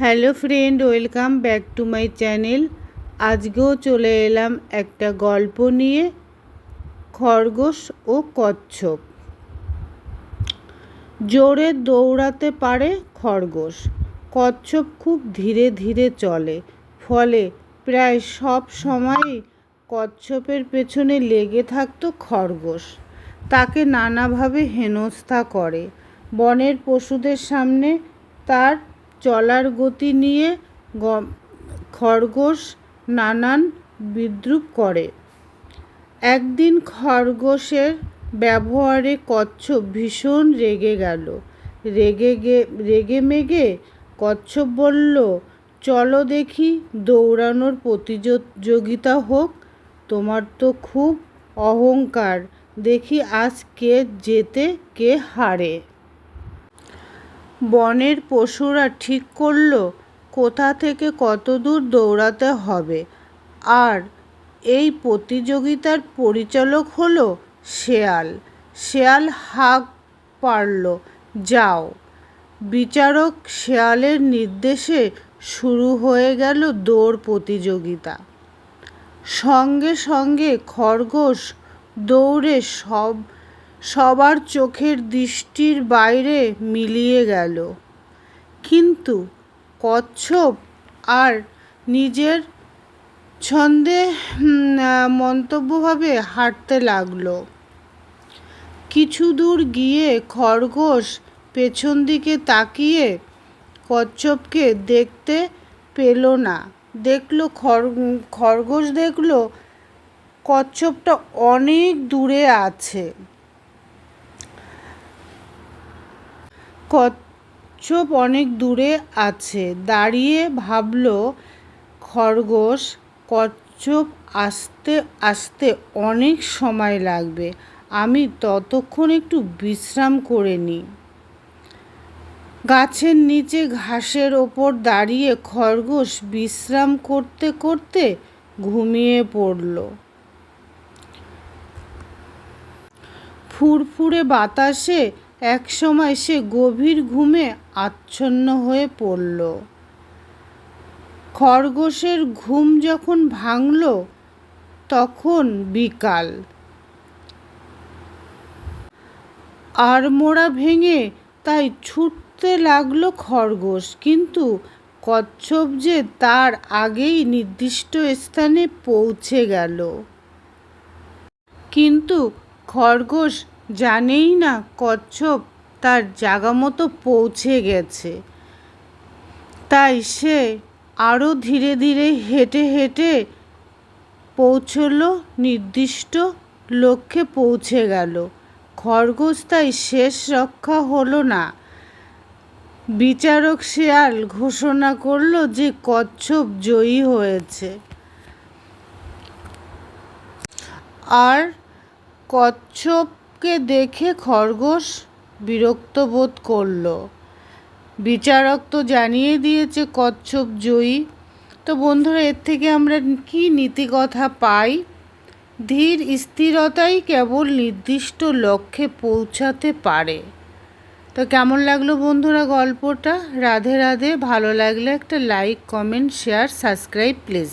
Hello friend, welcome back to my channel. আজকেও চলে এলাম একটা গল্প নিয়ে, খরগোশ ও কচ্ছপ। জোরে দৌড়াতে পারে খরগোশ, কচ্ছপ খুব ধীরে ধীরে চলে, ফলে প্রায় সব সময়ই কচ্ছপের পেছনে লেগে থাকতো খরগোশ। তাকে নানাভাবে হেনস্থা করে। বনের পশুদের সামনে তার চলার গতি নিয়ে খরগোশ নানান বিদ্রূপ করে। একদিন খরগোশের ব্যবহারে কচ্ছপ ভীষণ রেগে গেল। রেগে কচ্ছপ বলল, চলো দেখি দৌড়ানোর প্রতিযোগিতা হোক। তোমার তো খুব অহংকার, দেখি আজ কে জেতে কে হারে। বনের পশুরা ঠিক করল কোথা থেকে কত দূর দৌড়াতে হবে, আর এই প্রতিযোগিতার পরিচালক হলো শেয়াল। শেয়াল হাঁক পারল, যাও। বিচারক শেয়ালের নির্দেশে শুরু হয়ে গেল দৌড় প্রতিযোগিতা। সঙ্গে সঙ্গে খরগোশ দৌড়ে সবার চোখের দৃষ্টির বাইরে মিলিয়ে গেল, কিন্তু কচ্ছপ আর নিজের ছন্দে মন্তব্যভাবে হাঁটতে লাগলো। কিছু দূর গিয়ে খরগোশ পেছন দিকে তাকিয়ে কচ্ছপকে দেখতে পেল না। খরগোশ দেখল কচ্ছপটা অনেক দূরে আছে। কচ্ছপ অনেক দূরে আছে দাঁড়িয়ে ভাবল খরগোশ, কচ্ছপ আসতে আসতে অনেক সময় লাগবে, আমি ততক্ষণ একটু বিশ্রাম করে নিই। গাছের নিচে ঘাসের ওপর দাঁড়িয়ে খরগোশ বিশ্রাম করতে করতে ঘুমিয়ে পড়ল। ফুরফুরে বাতাসে একসময় সে গভীর ঘুমে আচ্ছন্ন হয়ে পড়ল। খরগোশের ঘুম যখন ভাঙল তখন বিকাল। আড়মোড়া ভেঙে তাই ছুটতে লাগলো খরগোশ, কিন্তু কচ্ছপ যে তার আগেই নির্দিষ্ট স্থানে পৌঁছে গেল। কিন্তু খরগোশ জানেই না কচ্ছপ তার জায়গা মতো পৌঁছে গেছে। তাই সে আরও ধীরে ধীরে হেঁটে হেঁটে পৌঁছলো, নির্দিষ্ট লক্ষ্যে পৌঁছে গেল। খরগোশ তাই শেষ রক্ষা হলো না। বিচারক শেয়াল ঘোষণা করল যে কচ্ছপ জয়ী হয়েছে। আর কচ্ছপকে দেখে খরগোশ বিরক্ত বোধ করল। বিচারক তো জানিয়ে দিয়েছে কচ্ছপ জয়ী। তো বন্ধুরা, এর থেকে আমরা কি নীতিকথা পাই? ধীর স্থিরতাই কেবল নির্দিষ্ট লক্ষ্যে পৌঁছাতে পারে। তো কেমন লাগলো বন্ধুরা গল্পটা? রাধে রাধে। ভালো লাগলে একটা like, comment, share, subscribe please.